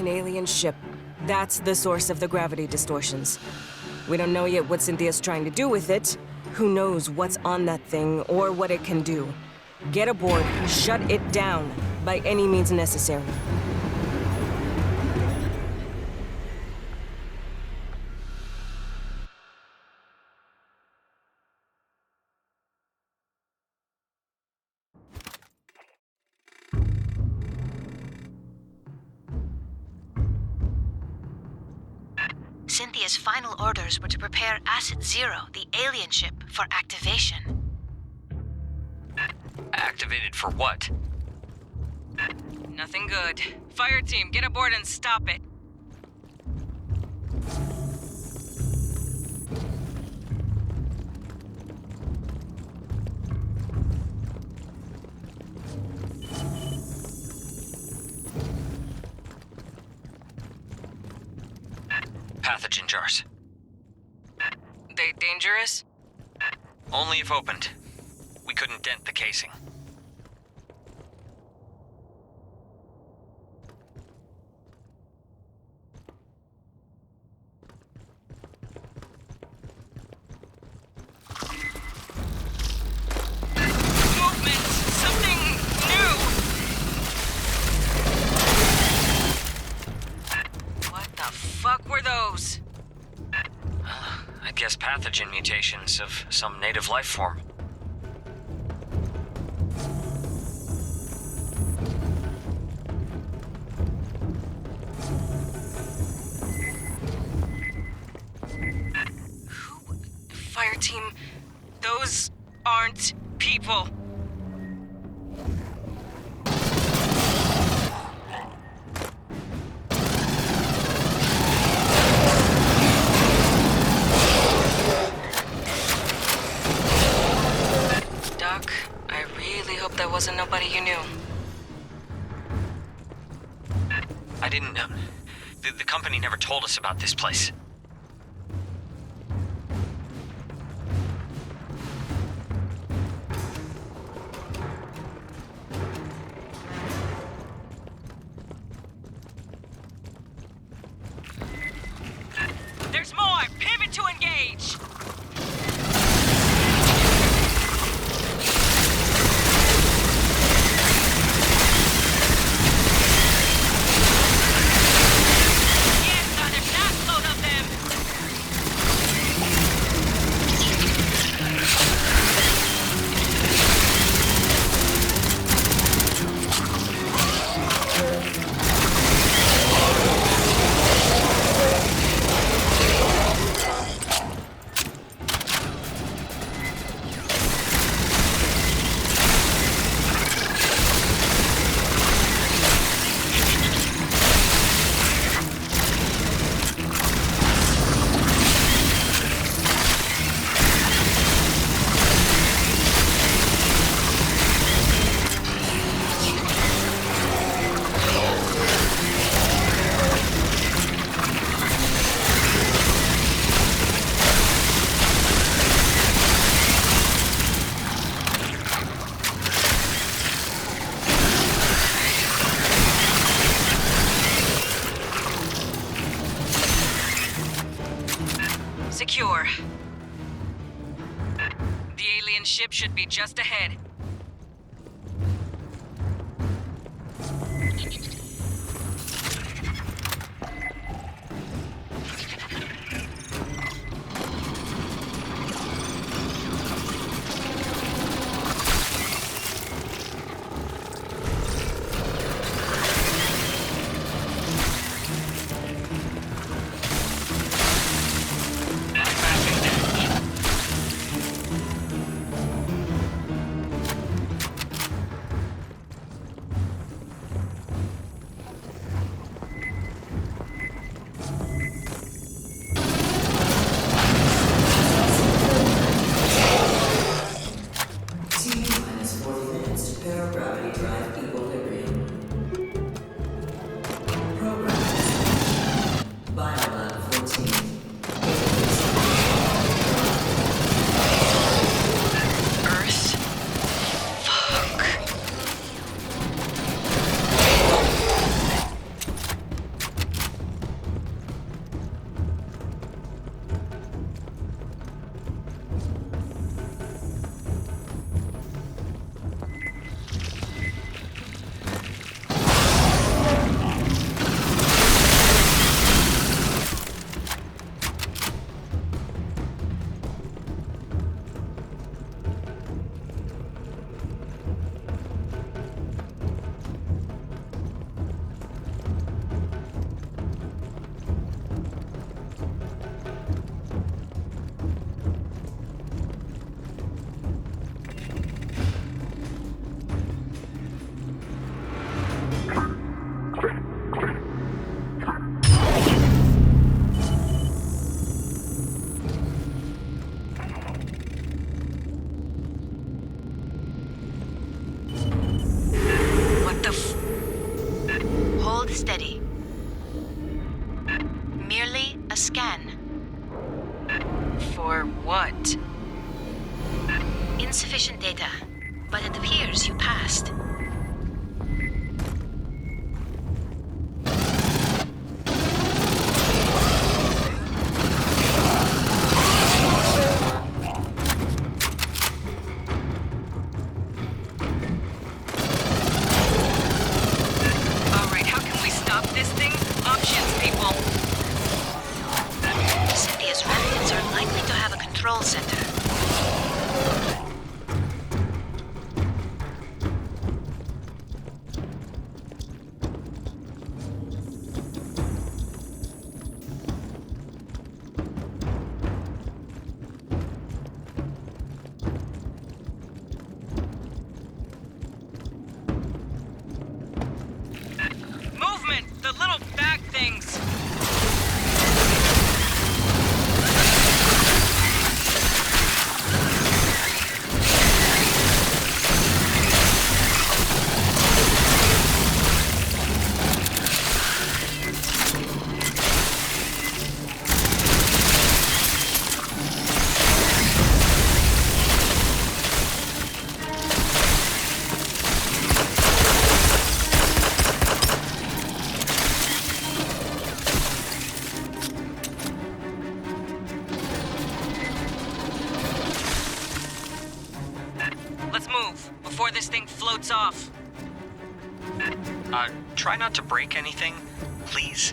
An alien ship. That's the source of the gravity distortions. We don't know yet what Cynthia's trying to do with it. Who knows what's on that thing or what it can do. Get aboard, shut it down, by any means necessary. Cynthia's final orders were to prepare Asset Zero, the alien ship, for activation. Activated for what? Nothing good. Fireteam, get aboard and stop it. Pathogen jars. They dangerous? Only if opened. We couldn't dent the casing. Movement! Something new! What the fuck were those? I guess pathogen mutations of some native life form. Fireteam, those aren't people. Doc, I really hope that wasn't nobody you knew. I didn't know. The company never told us about this place. There's more! Pivot to engage! Yes, another shotload of them! Secure. The alien ship should be just ahead. Merely a scan. For what? Insufficient data, but it appears you passed. Alright, how can we stop this thing? Options, people. Cynthia's remnants are likely to have a control center. Movement! The little bag things! Let's move, before this thing floats off. Try not to break anything, please.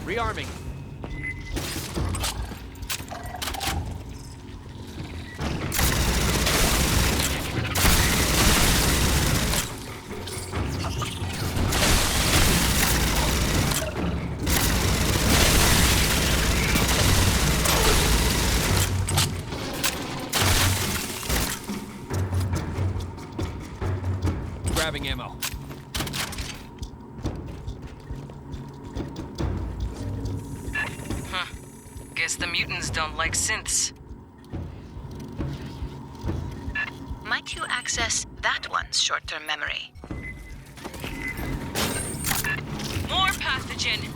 Rearming. Grabbing ammo. Guess the mutants don't like synths. Might you access that one's short-term memory? More pathogen!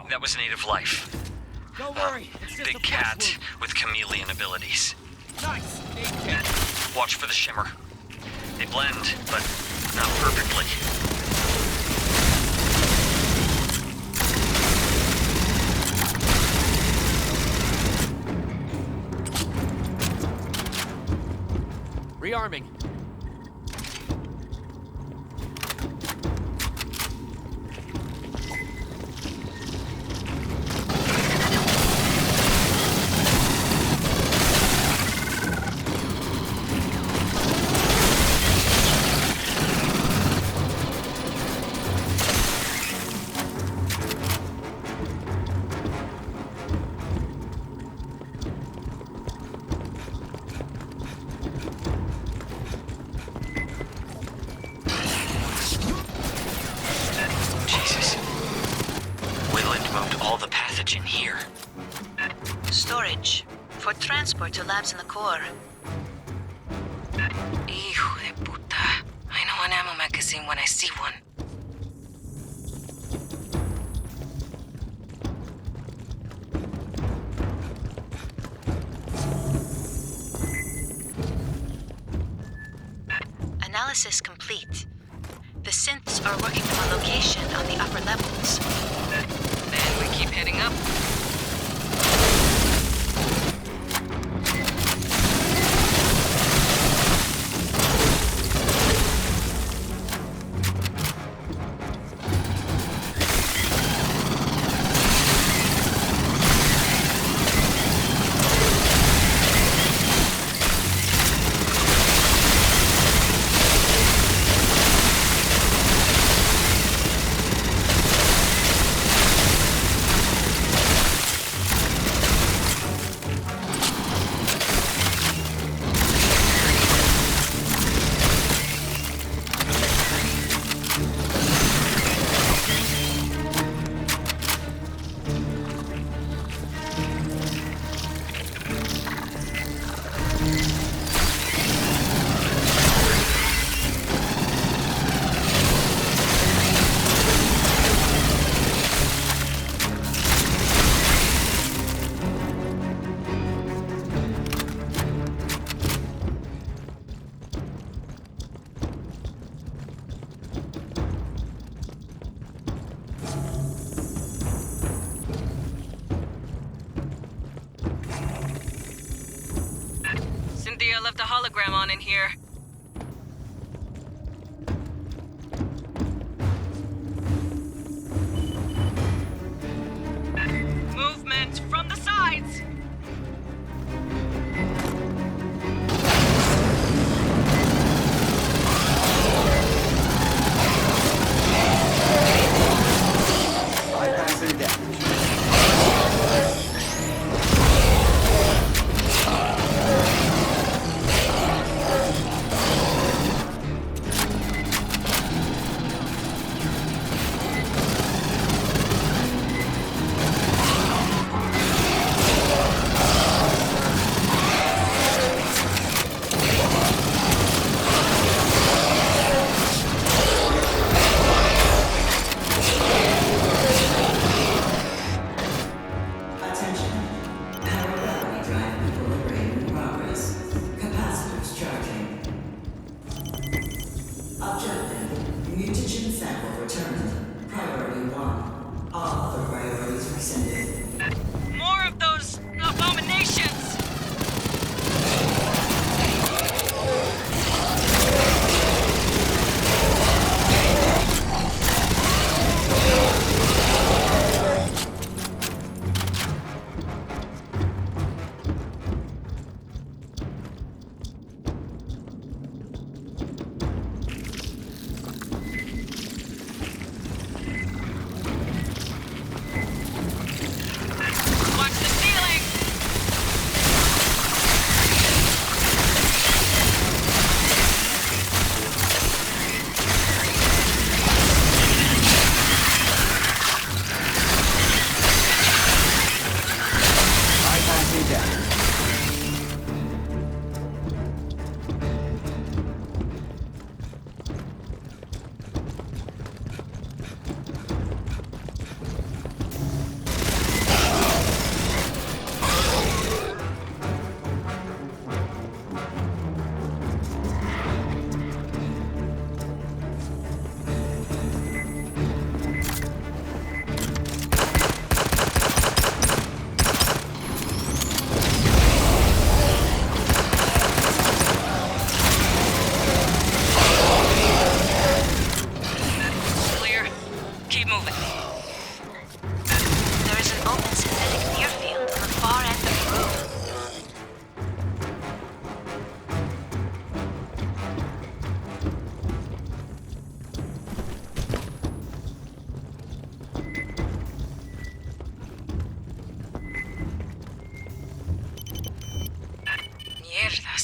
That was native life. Don't worry, it's just Big a cat flesh with chameleon abilities. wound. Nice, big cat. Watch for the shimmer. They blend, but not perfectly. Rearming. Jesus. Wayland moved all the pathogen here. Storage. For transport to labs in the core. Hijo de puta. I know an ammo magazine when I see one. Analysis complete. The synths are working from a location on the upper levels. Then we keep heading up. Cynthia left a hologram on in here. Movement from the sides! Bypassing deck.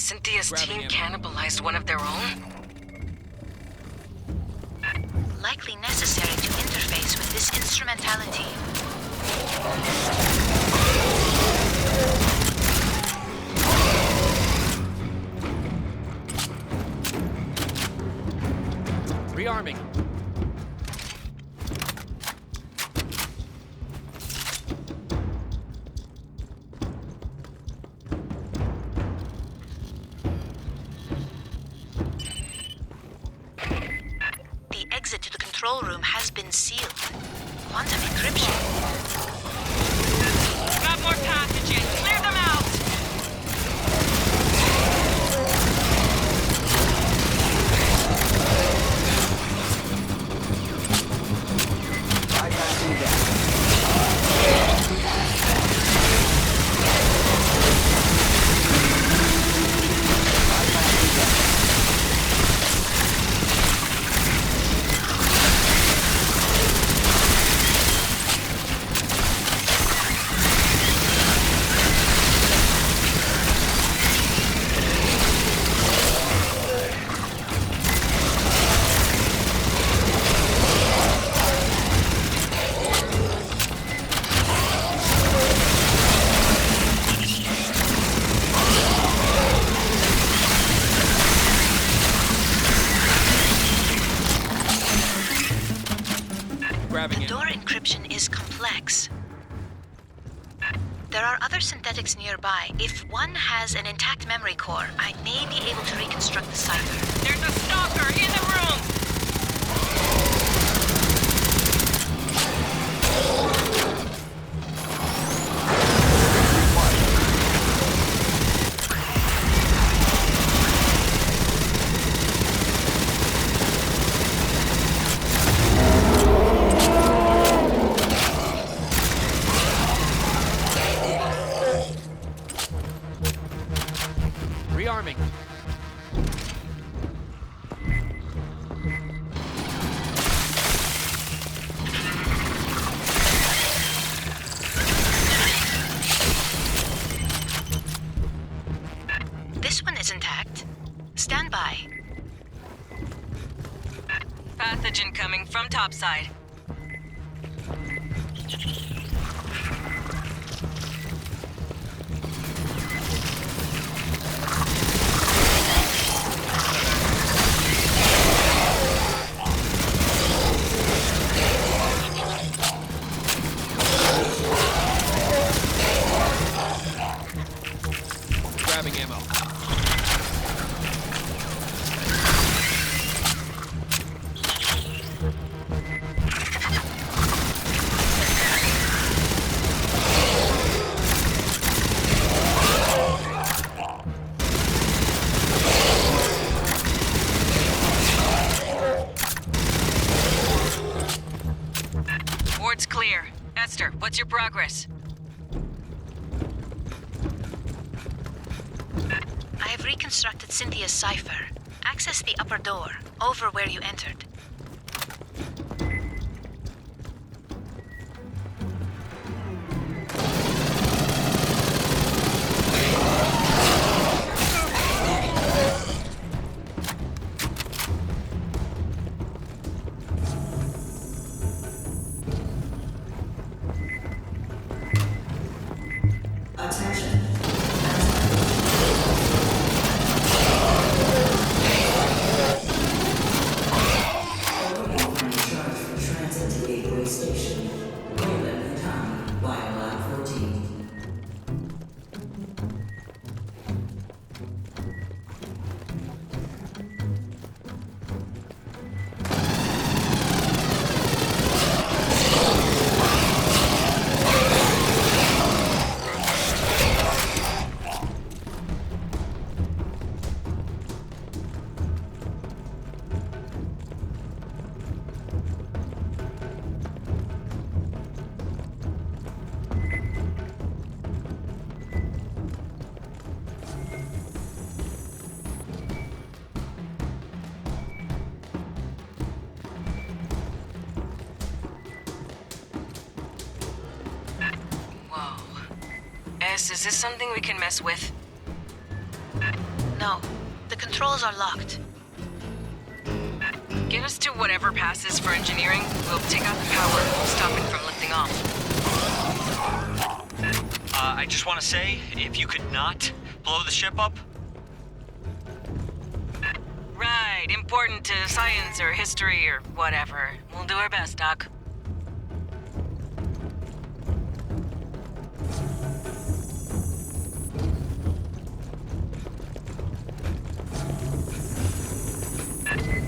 Cynthia's Grabbing team ammo. cannibalized one of their own? Likely necessary to interface with this instrumentality. Rearming. The exit to the control room has been sealed. Quantum encryption. Got more pathogens! Clear them out! Bypassing deck. Bypassing deck. Grabbing The it. door encryption is complex. There are other synthetics nearby. If one has an intact memory core, I may be able to reconstruct the cipher. There's a stalker in the room! Rearming. This one is intact. Stand by. Pathogen coming from topside. Grabbing ammo. Ward's clear. Esther, what's your progress? I have reconstructed Cynthia's cipher. Access the upper door, over where you entered. Whoa. S, is this something we can mess with? The controls are locked. Get us to whatever passes for engineering. We'll take out the power, stop it from lifting off. I just want to say, if you could not blow the ship up. Right, important to science or history or whatever. We'll do our best, Doc.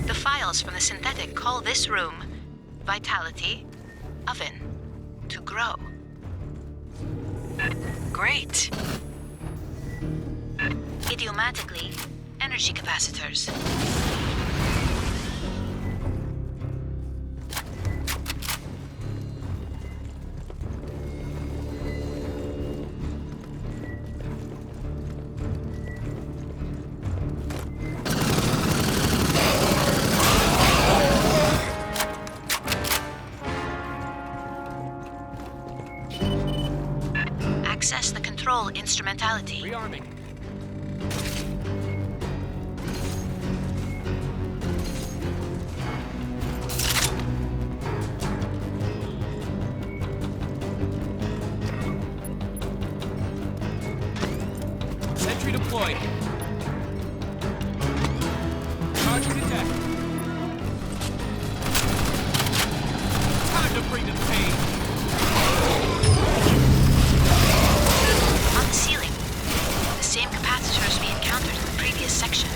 The files from the synthetic call this room Vitality Oven to grow. Great. Idiomatically, energy capacitors. Access the control instrumentality. Rearming. Sentry deployed. Charging the deck. Time to bring them pain. On the ceiling, the same capacitors we encountered in the previous section.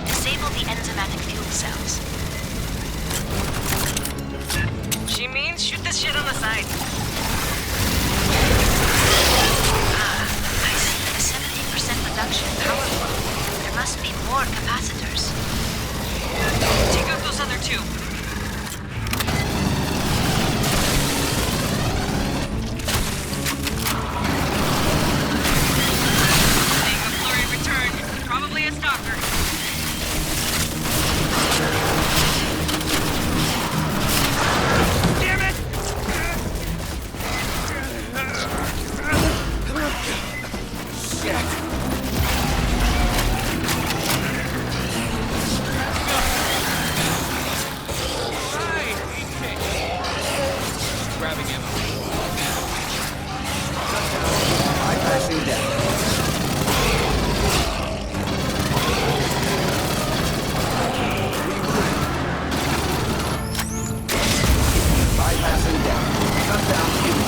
Disable the enzymatic fuel cells. She means shoot this shit on the side. I see a 70% reduction in power flow. There must be more capacitors. Take out those other two. Seeing a flurry return. Probably a stalker. Damn it! Shit! Right, easy. Grabbing ammo. Bypassing deck. Bypassing deck. Shut down fuel.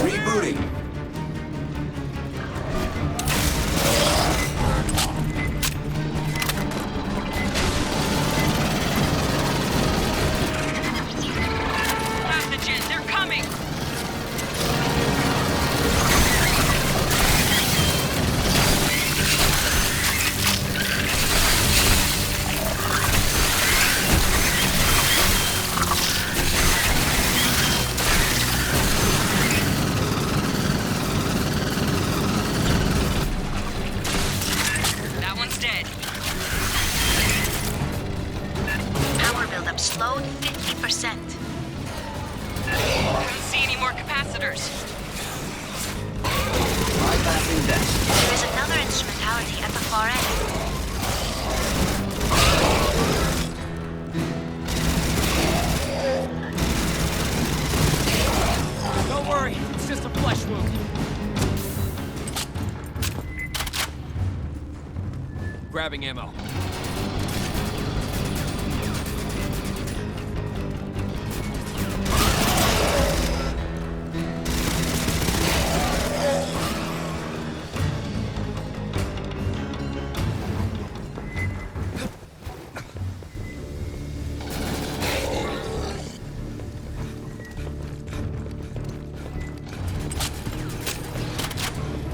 Rebooting. Pathogen, they're coming! That one's dead. Power buildup slowed 50%. Don't see any more capacitors. Bypassing deck. There is another instrumentality at the far end. Don't worry, it's just a flesh wound. Grabbing ammo.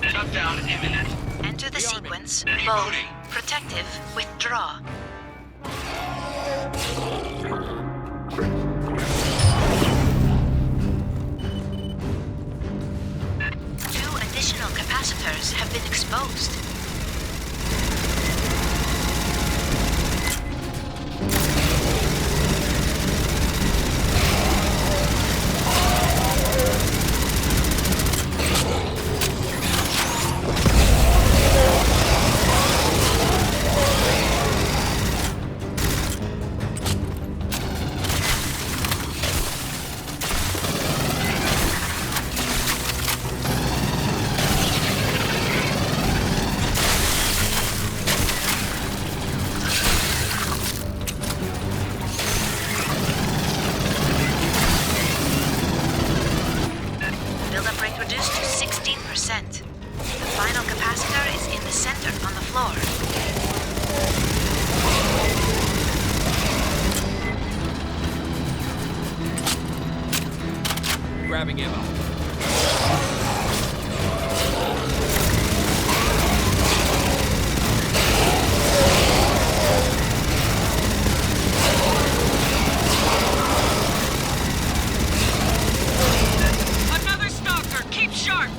Shutdown imminent. Enter the sequence. Bold. Protective. Withdraw. Two additional capacitors capacitors have been exposed. Buildup rate reduced to 16%. The final capacitor is in the center on the floor. Grabbing ammo. Another stalker! Keep sharp!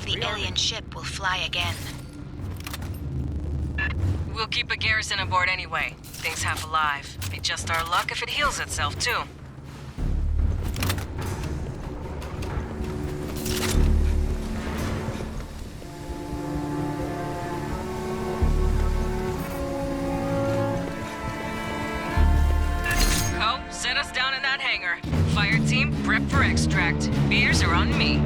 The alien ship will fly again. We'll keep a garrison aboard anyway. Thing's half alive. Be just our luck if it heals itself, too. Co, set us down in that hangar. Fireteam, prep for extract. Beers are on me.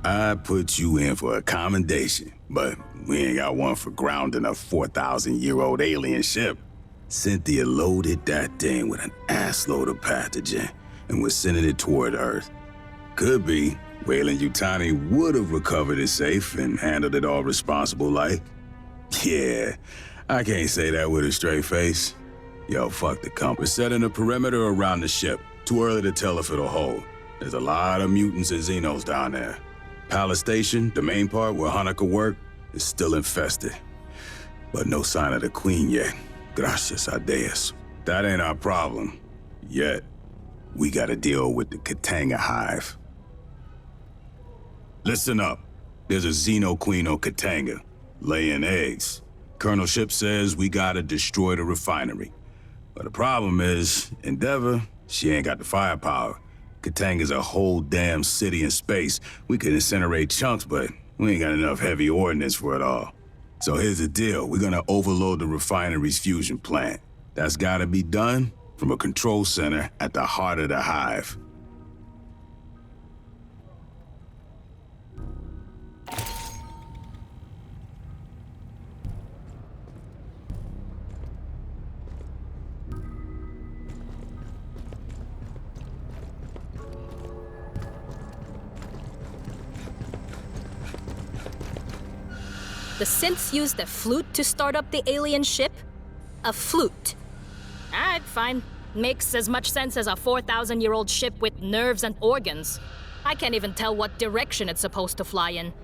I put you in for a commendation, but we ain't got one for grounding a 4,000-year-old alien ship. Cynthia loaded that thing with an assload of pathogen and was sending it toward Earth. Could be Weyland Yutani would have recovered it safe and handled it all responsible like. Yeah, I can't say that with a straight face. Yo, fuck the company. We're setting a perimeter around the ship. Too early to tell if it'll hold. There's a lot of mutants and Xenos down there. Palace Station, the main part where Hanukkah worked, is still infested. But no sign of the Queen yet. Gracias a Dios. That ain't our problem. Yet. We gotta deal with the Katanga hive. Listen up. There's a Xeno Queen on Katanga, laying eggs. Colonel Ship says we gotta destroy the refinery. But the problem is, Endeavor, She ain't got the firepower. Katanga's a whole damn city in space. We could incinerate chunks, but we ain't got enough heavy ordnance for it all. So here's the deal. We're gonna overload the refinery's fusion plant. That's gotta be done from a control center at the heart of the hive. The synths used a flute to start up the alien ship? A flute. Alright, fine. Makes as much sense as a 4,000-year-old ship with nerves and organs. I can't even tell what direction it's supposed to fly in.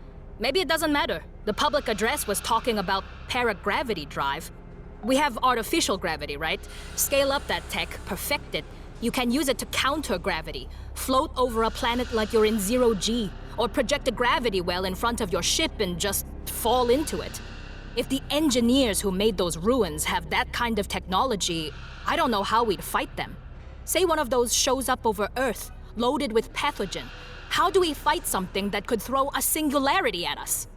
Maybe it doesn't matter. The public address was talking about paragravity drive. We have artificial gravity, right? Scale up that tech, perfect it. You can use it to counter gravity, float over a planet like you're in zero G, or project a gravity well in front of your ship and just fall into it. If the engineers who made those ruins have that kind of technology, I don't know how we'd fight them. Say one of those shows up over Earth, loaded with pathogen. How do we fight something that could throw a singularity at us?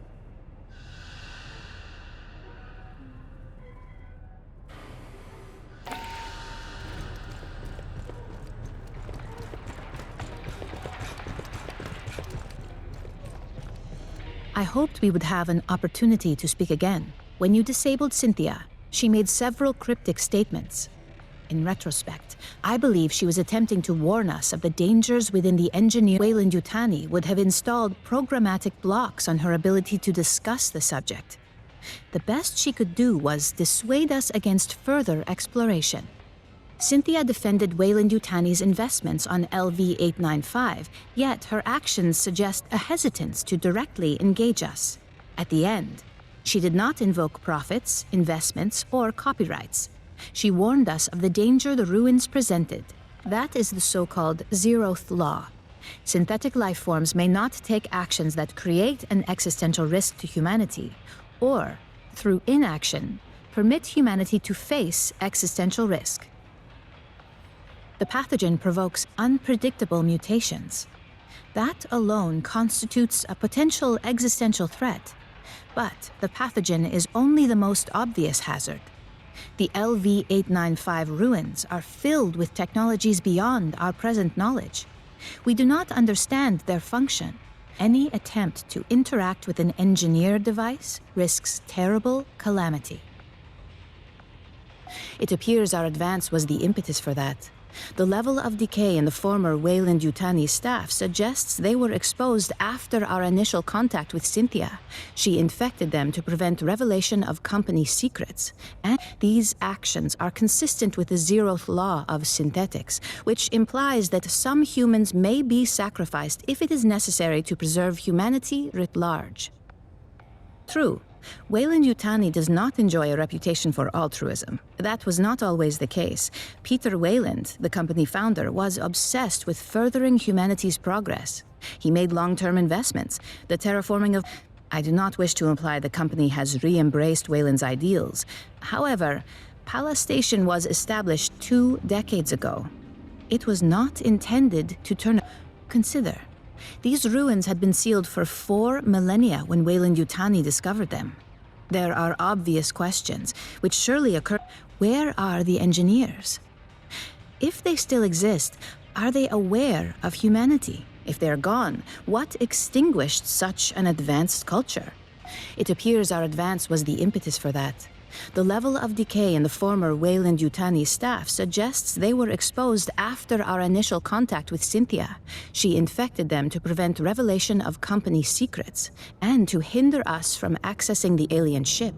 I hoped we would have an opportunity to speak again. When you disabled Cynthia, she made several cryptic statements. In retrospect, I believe she was attempting to warn us of the dangers within the engineer. Weyland-Yutani would have installed programmatic blocks on her ability to discuss the subject. The best she could do was dissuade us against further exploration. Cynthia defended Weyland-Yutani's investments on LV-895, yet her actions suggest a hesitance to directly engage us. At the end, she did not invoke profits, investments, or copyrights. She warned us of the danger the ruins presented. That is the so-called zeroth law. Synthetic life forms may not take actions that create an existential risk to humanity, or, through inaction, permit humanity to face existential risk. The pathogen provokes unpredictable mutations. That alone constitutes a potential existential threat. But the pathogen is only the most obvious hazard. The LV-895 ruins are filled with technologies beyond our present knowledge. We do not understand their function. Any attempt to interact with an engineered device risks terrible calamity. It appears our advance was the impetus for that. The level of decay in the former Weyland-Yutani staff suggests they were exposed after our initial contact with Cynthia. She infected them to prevent revelation of company secrets. And these actions are consistent with the zeroth law of synthetics, which implies that some humans may be sacrificed if it is necessary to preserve humanity writ large. True. Weyland-Yutani does not enjoy a reputation for altruism. That was not always the case. Peter Weyland, the company founder, was obsessed with furthering humanity's progress. He made long-term investments. The terraforming of... I do not wish to imply the company has re-embraced Weyland's ideals. However, Pala Station was established 2 decades ago. It was not intended to turn... Consider. These ruins had been sealed for 4 millennia when Weyland-Yutani discovered them. There are obvious questions, which surely occur. Where are the engineers? If they still exist, are they aware of humanity? If they're gone, what extinguished such an advanced culture? It appears our advance was the impetus for that. The level of decay in the former Weyland-Yutani staff suggests they were exposed after our initial contact with Cynthia. She infected them to prevent revelation of company secrets and to hinder us from accessing the alien ship.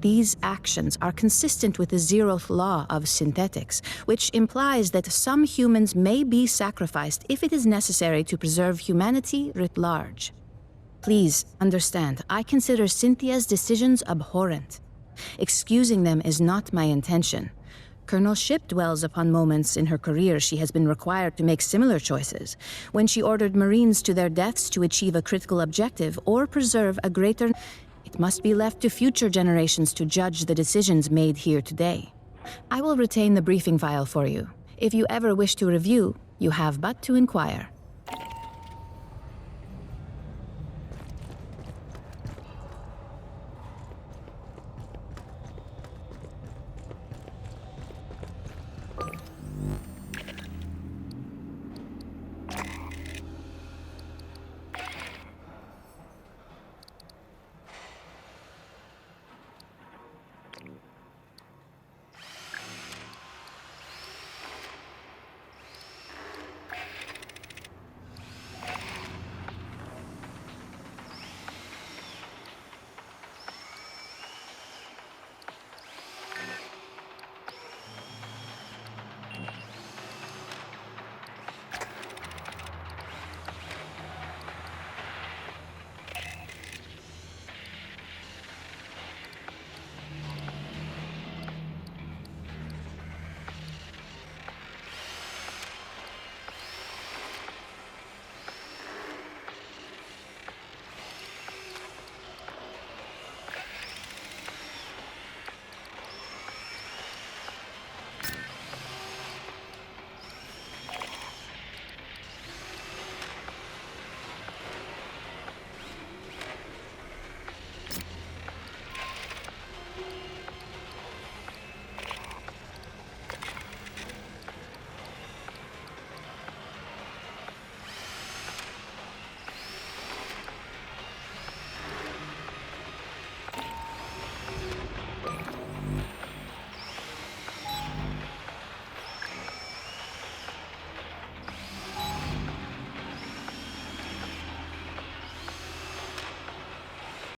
These actions are consistent with the zeroth law of synthetics, which implies that some humans may be sacrificed if it is necessary to preserve humanity writ large. Please understand, I consider Cynthia's decisions abhorrent. Excusing them is not my intention. Colonel Ship dwells upon moments in her career she has been required to make similar choices, when she ordered Marines to their deaths to achieve a critical objective or preserve a greater... It must be left to future generations to judge the decisions made here today. I will retain the briefing file for you. If you ever wish to review, you have but to inquire.